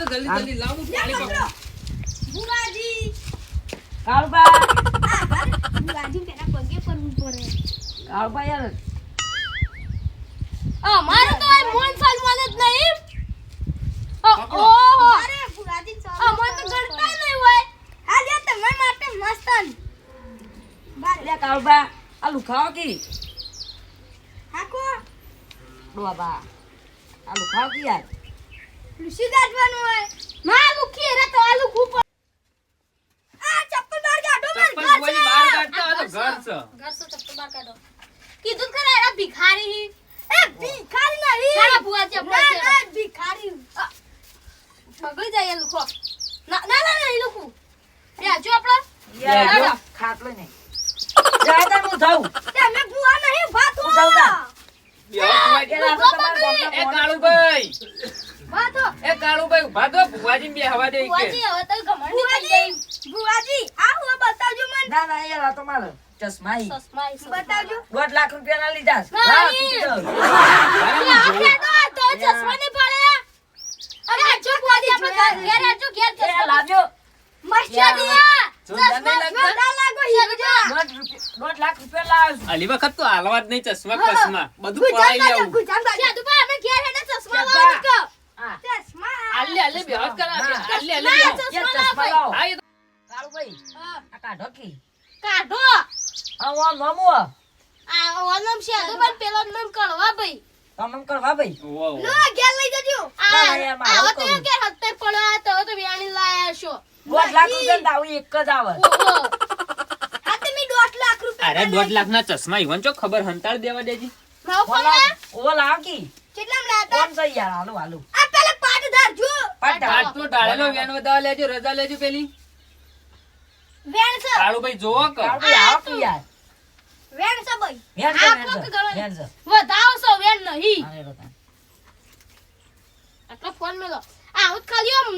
જલ્દી જલ્દી લાવ હું પાણી પાઉં. બુવાજી કાળુબા બુવાજી પેલા પગે પડવું પડે કાળુબા યાર મારે તો આ મોન સલમાન જ નહીં ઓહો અરે બુવાજી મને તો ગણતા નહીં હોય હા લે તમે માટે મસ્તન લે કાળુબા આ લુખાવો કી હાકો ડોબા આ લુખાવો કી યાર લુસી ગાડવાનું હોય માં લુખી રે તો આ લુખું પર આ ચપ્પલ બાર કાઢો ચપ્પલ બુવાજી બહાર કાઢતા આ તો ઘર છે. ઘર સો ચપ્પલ બાર કાઢો કીધું ખરા એરા ભિખારી એ ભિખારી નહીં ખરા બુવા ચપ્પલ ના ભિખારી બગડી જાય એ લુખો ના ના ના એ લુખું બેજો આપણે યાર ખાટલો નહીં જાય તો હું જાઉં તમે બુવા નહીં ભાતો હું જાઉં તા બેહો બુવાજી. એ કાળુભાઈ ભાતો એ કાળુભાઈ ઉભા થો બુવાજી બે હવા દે કે બુવાજી હવે તો ગમણ થઈ ગઈ બુવાજી આ હું બતાવજો મને ના ના યાર આ તો મારો ચશ્મા ઈ સસમાઈ બતાવજો 2 લાખ રૂપિયા ના લીધા છે. ના, હા ઈ. તૂટી ગયો. તો ચશ્મા ને પડે અરે આજો બુવાજી આપણે ઘેર આજો ઘેર એ ચશ્મા લાવ્યો મસ્યા દિયા જોરદાર નહીં લાગતા? ના લાગો હીરો 2 લાખ રૂપિયા લાવ્યો છું. આલી વખત તો હાલવા જ નહીં ચશ્મા કસમા બધું પડાઈ લેવું. દુપા અમે ઘેર હેડે ચશ્મા ચશ્મા. લાવો કે હા ચશ્મા આલે આલે બેહો જ કરા ના. આલે આલે ના, બેહો. ચશ્મા યાર લાવો ચશ્મા ભાઈ. લાવો હા, એ તો કાળુભાઈ હા, આ કાઢો કી કાઢો આ ઓ મામુ આ ઓનમ છે તો પણ પેલો નામ કળવા ભાઈ તમમ કરવા ભાઈ વાહ, લો વાહ. ઘેર લઈ જજો ના, યાર, મારે આ તો કરું. કે હત્તર પડો આ તો વ્યાણી લાયા છો 2 લાખ રૂપિયા દાવી એક જ આવે ઓહો આ તમે 2 લાખ રૂપિયા અરે 1.5 લાખના ચશ્મા ઈવન ચો ખબર હંતાળ દેવા દેજી. ભાવ પડે ઓ લાવ કી કેટલામ લાતા કોણ છે યાર હાલો હાલો આ પેલા પાટદાર જો પાટા આટલો ડાળેલો વેણ વધાવા લેજો રજા લેજો પેલી વેણ છે કાળુભાઈ જોવો કે કાળુભાઈ આવો કી યાર વેણ છે ભાઈ વેણ છે આપો કે ગળો વેણ છે વધાવ છો વેણ નહીં આને રોતા આટલો ફોન મેલો આવું જ ખાલી આમ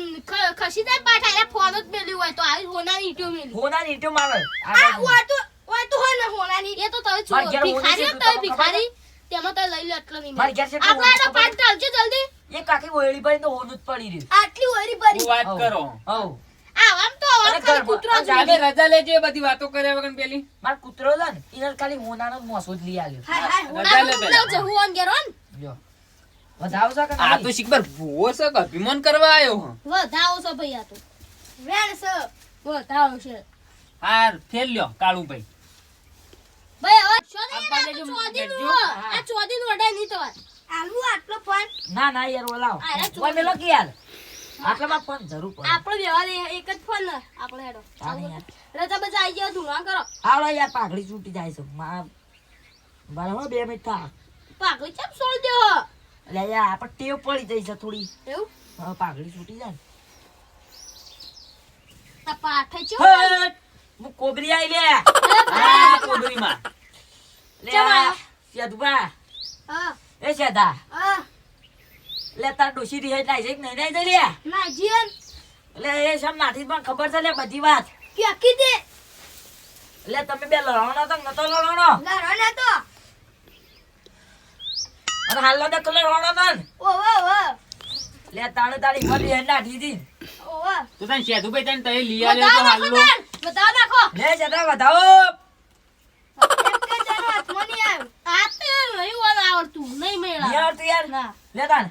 ખસી જાય પાછા એ ફોન જ મેલ્યું હોય તો આવી હોનાની ઈટો મેલી હોના નીટો મારે આ ઓય તો હોય ને હોનાની એ તો તમે માર ઘેર હોની ભિખારી છે, તો તમને ભિખારી તેમાં તો લઈ લે એટલો નહીં માર ઘેર છે, આપણે આનો ખબર? પાટ ટાળજો જલ્દી એ કાકી ઓયડી પડી તો હોનું જ પડી રહ્યું આટલી ઓરી ભરી હું વાત કરો હવ આમ તો અરે આમ ખાલી ઘરમાં- કૂતરો જ જાને રજા લેજો એ બધી વાતો કર્યા વગર પેલી માર કૂતરો છે ને એને ખાલી હોનાનો જ મોસો જ લઈ આવ્યો હાય હાય રજા લે હોના પેલા. તો જવું આમ ઘેરો ને જો વધાવ છે કે આ તો શીખબર ભૂવો છે કે અભિમાન કરવા આવ્યો હું. વધાવો છો ભઈ આ તો વેણ છે વધાવો છે હાર ફેર લ્યો કાળુભાઈ. ભઈ હવે છોડી આપવા આ દેજો, ચોદી દેજો. નું આ ચોદી નું વડાય નહીં તો આલુ આટલો ફોન ના ના યાર ઓલાવ અરે ચોરી. ઓય મેલો કે યાર આટલામાં ફોન જરૂર પડે આપણો વ્યવહાર એક જ ફોન ને આપણે હેડો ચાલે યાર. રજા બજા આવી ગયા ધુણા કરો આવડો યાર પાઘડી છૂટી જાય છે માં બરાબર 2 મિનિટ થા પાગલી ચમ છોડ દેવો એટલે યાર આપણે ટેવ પડી જાય છે થોડી એવું હવે પાઘડી છૂટી જાય ને આ પાઠે ચો હટ! હું કોબરી આઈ લે આ કોબરીમાં. લે ચમ આયો? સેદુબા હા એ સેદા હા લે તાર ડોશી રહી જાય છે કે નહીં જાય લે ના જીવન લે એ સમ નાથી પણ ખબર છે લે બધી વાત કે કીધે લે તમે બે લડવાનો તો નતો લડવાનો લડવાના તો અને હાલનો તો લડવાનો તો ને. ઓવો ઓવો લે તાણે તારી બધી હેડ નાખી દી ઓવો તો તને શેઠુભાઈ તને તઈ લઈ આવ્યો તો બતાવો હાલો. નાખો બતાવો નાખો લે સેદા વધાવો એક કે જાનો હાથમાં નહીં આવ્યો આ તો નહીં વાળા આવડતું નહીં મેળા યાર તું યાર ના લે તાણ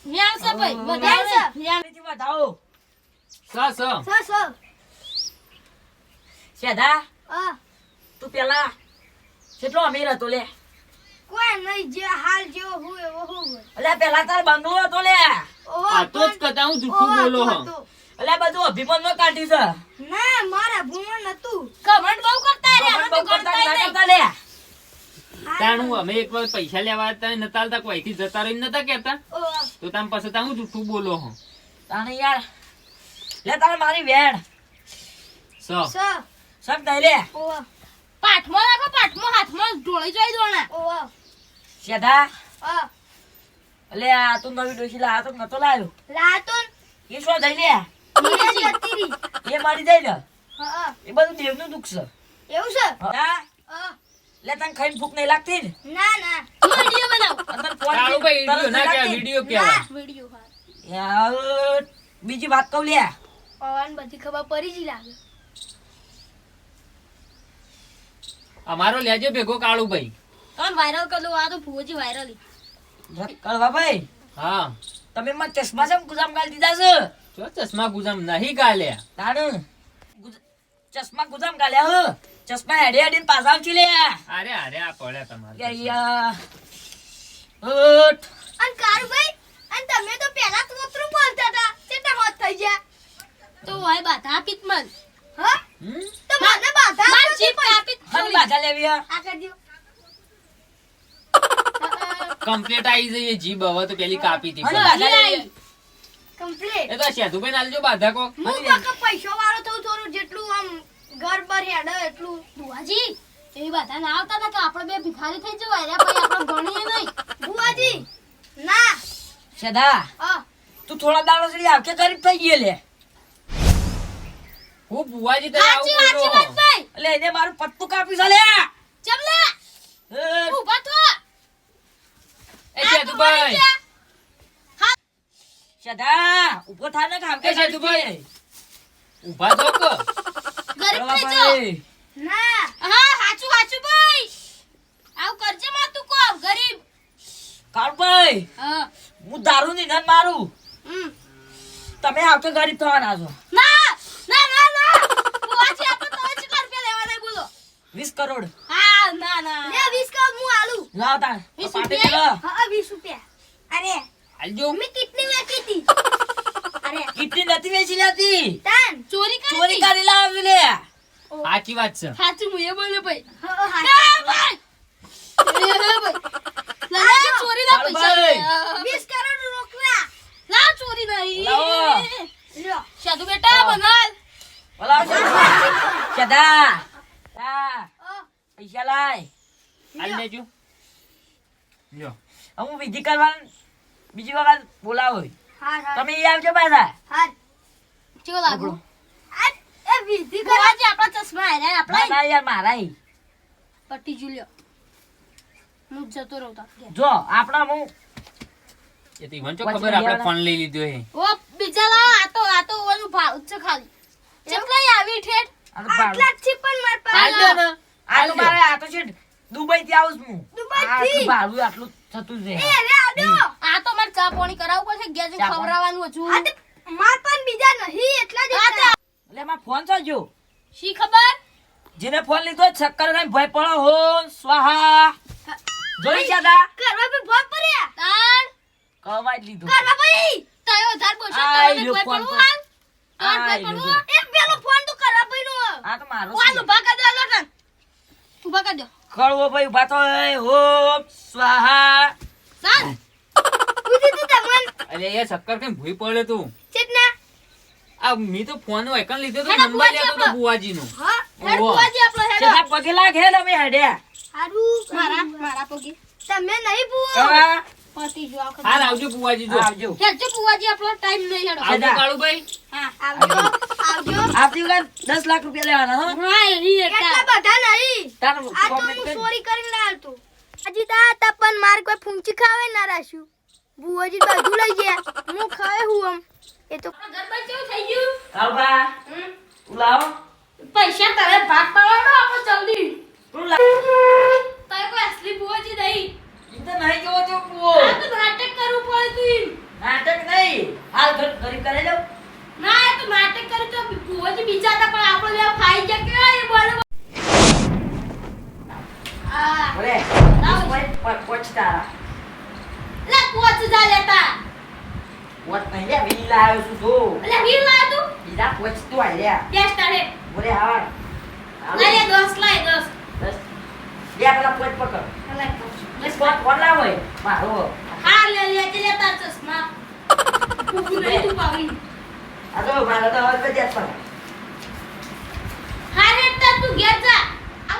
વ્યાણ છે ભાઈ બધાય છે વ્યાણ નીચે વધાવો સ સ સેદા આ તું પેલા કેટલો અમીર હતો લે કોઈ નહીં જે હાલ જેવો હોય એવો હોય અલે પેલા તાર બંગલો હતો લે ઓવો આ તો જ કહેતા હું જૂઠું બોલો હો. અલે બધું અભિમાન માં કાઢ્યું છે ના મારા ભૂમણ નતું કમેન્ટ બહુ કરતા રે અમે તો બહુ કરતા કરતા ના નહીં કરતા લે તાણું અમે એક વાર પૈસા લેવા હતા ને નતા આલતા કોઈથી જતા રહીને નતા કહેતા ઓવો તો તમે પાસે તા હું જૂઠું બોલો હો. તાણે યાર લે તારે મારી વેણ સ સ સબ દઈ લે ઓવો પાઠમાં રાખો પાઠમાં હાથમાં ઢોળી જોઈ દોણા ઓવો સેદા આ અલે આ તું નવી ડોશી લા તો નતો લાવ્યો લાતોન એ શું દઈ લે નીરજ જતીરી એ મારી દઈ ને હા એ બધું દેવનું દુઃખ છે એવું છે હા આ લે તને ખાઈને ભૂખ નહીં લાગતી ને ના ના વિડિયો બનાવ અને તને ફોન કાળુભાઈ તરત વિડીયો ના નહીં કહેવાય, લાગતી? વિડીયો કહેવાય. વિડિયો હા યાર બીજી વાત કહું લે પવન બધી ખબર પડી જ લાગે. અમારો લેજો ભેગો કાળુભાઈ. કોણ વાયરલ કરલો આ તો ભુવોજી વાયરલ. કળવા ભાઈ હા તમે મને ચશ્મા છે ગુજામ ગાલી દીધા છે જો ચશ્મા ગુજામ નહીં ગાલ્યા. તાણ ચશ્મા ગુજામ ગાલ્યા હો ચશ્મા હેડે હેડીને પાછા આવતી લે અરે અરે આ પડ્યા તમારે. યાર ઉઠ અન કારુભાઈ અન તમે તો પહેલા તોતરું બોલતા હતા કેટલા હોત થઈ ગયા તો હોય બાધા આપીત મન. હા તો મને બાધા માર જીપ આપીત હન બાજા લેવી હે આ કરી દો. કમ્પ્લીટ આવી જઈએ જીબ હવે તો પેલી કાપી હતી. હન બાજા લેવી કમ્પ્લીટ. એ તો સેતુભાઈ નાલજો બાધા કો. હું કાકા પૈસો વાળો થઉં થોડું જેટલું આમ ઘર પર હેડે એટલું. બુઆજી એવી બાધા ના આવતા હતા કે આપણે બે ભિખારી થઈ જવાય રે ભાઈ આપણે ગણીએ નહીં. બુઆજી ના સદા હા તું થોડા દાડો સુધી આવકે ગરીબ થઈ ગયો લે હું બુવાજી તને આવું સાચી બોલો. વાત ભાઈ. એટલે એને મારું પત્તું કાપી છે લે ચમલે ઊભા થો. એ સેતુભાઈ સદા ઉભો થા ને કામ એ સેતુભાઈ ઊભા થો કે. ગરીબ થઈ જાઓ. ના હા હાચું હાચું ભાઈ આવ કરજે માં તું કો ગરીબ. કાળભાઈ હા હું દારૂ ની નન મારું તમે આવકે ગરીબ થવાના છો ના ના ના ના બુઆજી આપણે તો કેટલા રૂપિયા લેવાના બોલો. 20 કરોડ હા ના ના લે 20 કા હું આલુ. લાવ તાણ 20 પાટે રૂપિયા? ચલો હા 20 રૂપિયા. અરે આલજો. મેં કિટની વેચી હતી. અરે કિટની નથી વેચી લેતી તાન ચોરી કરી ચોરી કરી લાવી લે સાચી વાત છે. સાચું હું એ બોલ્યો ભાઈ. હા ભાઈ લાલા ચોરી ના પૈસા ભાઈ. 20 કરોડ રોકડા લા ચોરી નહીં. લાવો. લ્યો સાધુ બેટા બનાલ. બોલાવ સદા હા પૈસા લાય આલી દેજો. લ્યો. હું વિધિ કરવાનું બીજી વખત બોલાવો હા હા તમે ઈ આવજો પાછા હા ચેવો લાગુ આ એ વિધિ કરવાજી આપણા ચશ્મા આયા ના આપણા ના યાર મારા ઈ. પટ્ટી જુલ્યો હું જતો રહું તા જો આપણા હું એ તો ઈવન ચો ખબર આપણે ફોન લઈ લીધો હે. ઓ બીજા લા આ તો ઓનું ભાડું છે ખાલી કેટલાય આવી ઠેઠ આ તો ભાડું. આટલા જ છે પણ માર આલજો ને. આ તો મારે આ તો છે દુબઈ થી આવું છું હું દુબઈથી? આટલું ભાડું આટલું થતું છે એ રે આડો આ તો માર ચા પાણી કરાવવું પડશે ઘેર જઈને ચા પાણી? ખવરાવાનું હજુ માર પણ બીજા નહીં એટલા જ એટલે મારો ફોન તો જો શી ખબર જેને ફોન લીધો ચક્કર ખાઈને ભય પડો હો સ્વાહા જોઈ જાદા કરવા પે ભોગ પડ્યા તાણ કવાઈ લીધો કરવા ભાઈ તયો 1000 આઈ બોલશો લ્યો તો ફોન પડવું હાલ તાણ આઈ ભાઈ લ્યો. પડવું એ પેલો ફોન તો કરવા ભાઈ નો આ તો મારો ફોન ઉભા કરી દો લોટન ઉભા કરી દો કળવો ભાઈ ઉભા તો ઓમ સ્વાહા ચાલ ઉધી તું તમન અરે એ ચક્કર કઈ ભૂઈ પડે તું. ચેતના આ મી તો ફોન વાયકન લીધો તો હેડો નંબર લેતો તો બુવાજી બુવાજીનો. હા હેડ ઓહો. બુવાજી આપણો હેડો સેટા પગે લાગે તમે હેડ્યા હારું મારા પગે તમે નહીં બુઓ કવા પતિ જો આખો હાલ આવજો બુવાજી જો. આવજો હેડ જો બુવાજી આપણો ટાઈમ નહીં હેડો આવજો કાળુભાઈ. હા આવજો આવજો આવતી વખત 10 લાખ રૂપિયા લેવાના હો હા એની એટલા બધા નહીં તાર આ તો કોમેન્ટ હું કરી ચોરી કરીને લાવતો હજી તા તપન માર કોઈ ફૂંચી ખાવે ના રાશ્યું બુવાજી બધું લઈ ગયા હું ખાય હું આમ એ તો ગરબા કેવું થઈ ગયું કાળબા ઉલાવ પૈસા તારે ભાગ પાડવાનો આપણો જલ્દી ઉલાવ તારે કોઈ અસલી બુવાજી નહીં ઈ તો નહીં જોવો તો કુઓ આ તો નાટક કરવું પડે તું નાટક નહીં હાલ ગરીબ કરે લો ના એ તો નાટક કરે તો બુવાજી બીજા હતા પણ આપણો લેવા ખાઈ ગયા કે એ બોલે આ બોલે લાવ. પહોંચતા લે કોચ જા લેતા વોટ નહીં લે વી લાવ્યો છું તો લે વીર લા તું બીજા પહોંચતું આલ્યા ટેસ્ટ આલે બોલે હાલ લે 10 લાય 10 10 લે પેલા પહોંચ પકડ લાય બસ કોણ લાવો એ મારો હા લે લે તે લેતા ચશ્મા કુકુ નહીં તું પાવી આ તો મારો તો હવે જ પર હા રે તું ઘેર જા આ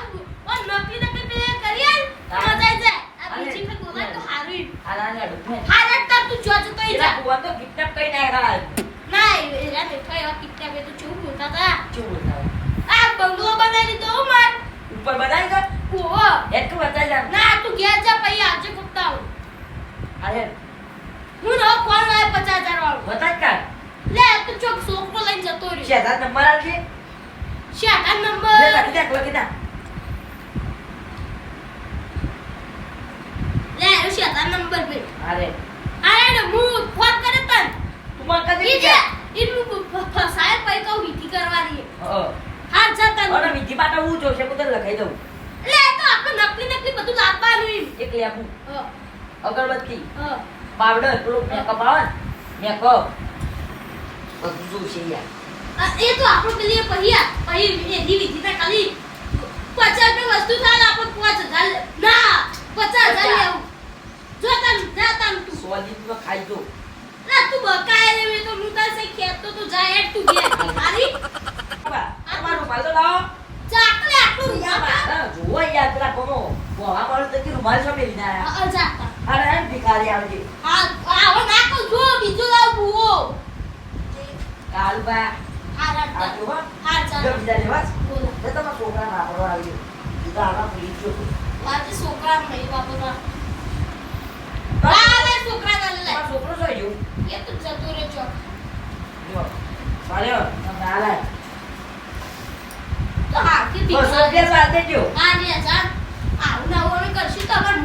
ઓન નકલી નકલી પે કરી આલ મજા આવી જાય આ બીજી ફે બોલાય તો હારી આલા ને અડું હા રે તું જો તો ઈ જા એના કુવા તો કિડનેપ કઈ નાખ્યા ના એ રે બેઠો એ કિત્તા બે તો ચૂપ બોલતા તા શું બોલતા આ બંગલો બનાવી દીધો હો માર ઉપર બનાવી કર ઓહો એક બતાઈ જા ના તું ઘેર જા પઈ આજે કુત્તા અરે હું નવો ફોન લાવ્યો 50,000 વાળો. બતા જ કાઢ. લે તું ચોક છોકરો લઈને જતો રહ્યો. શેઠા નંબર આવજે. શેઠા લે નંબર. લખી દે. લે એ શેઠા નંબર બે. અરે આને હું ફોન કરે તન. તું મને કદી ઈ જે ઈનું ફસાય પૈ કહું વિધિ કરવાની. હા જતા. અને વિધિ માટે હું જોશે હું તને લખાઈ દઉં. લે તો આપણે નકલી બધું લાવવાનું ઈ. એક લેબુ હા અગરબત્તી હા. પાવડર પેલો મેકઅપ આવે ને મેકઅપ બધું છે યાર. એ તો આપણો પેલી પછી એની વિધિ ના ખાલી 50 રૂપિયા વસ્તુ થાય ને આપણે 5000 ના 50,000 લેવું. જો તન જા તન તું. સોજી તું ખાઈ જો. ના તું બકાય રે તો હું તાર સે ખેતો તો જાય હેડ તું ઘેર. મારી તમારું માલ તો લાવો. ચાકલે આટલું યાર. હા, જોવો યાર પેલા કોનો બોલા મારો તો કે રૂમાલ છો મેલી ના. જાતા. અરે એમ ભિખારી આવજે. હા હવે ના કહું જો બીજું લાવ ભૂવો. કાલબા હા આ રાત. જો હા. હા જો ચાલ. બીજા લેવા બોલો. તે તમારા છોકરા ના પડવા આવ્યો. તું આવા ફ્રી છો. મારે છોકરા નહીં બાપા. આ લે છોકરા ના લે. તમારો છોકરો શું આવ્યો? એ તો જતો રે ચોક. જો સાલ્યો તમને આલે. તો હા કે બસ રૂપિયા સાથે જો. હા ને જા. આવું ના ઓમે કરશું તો અમાર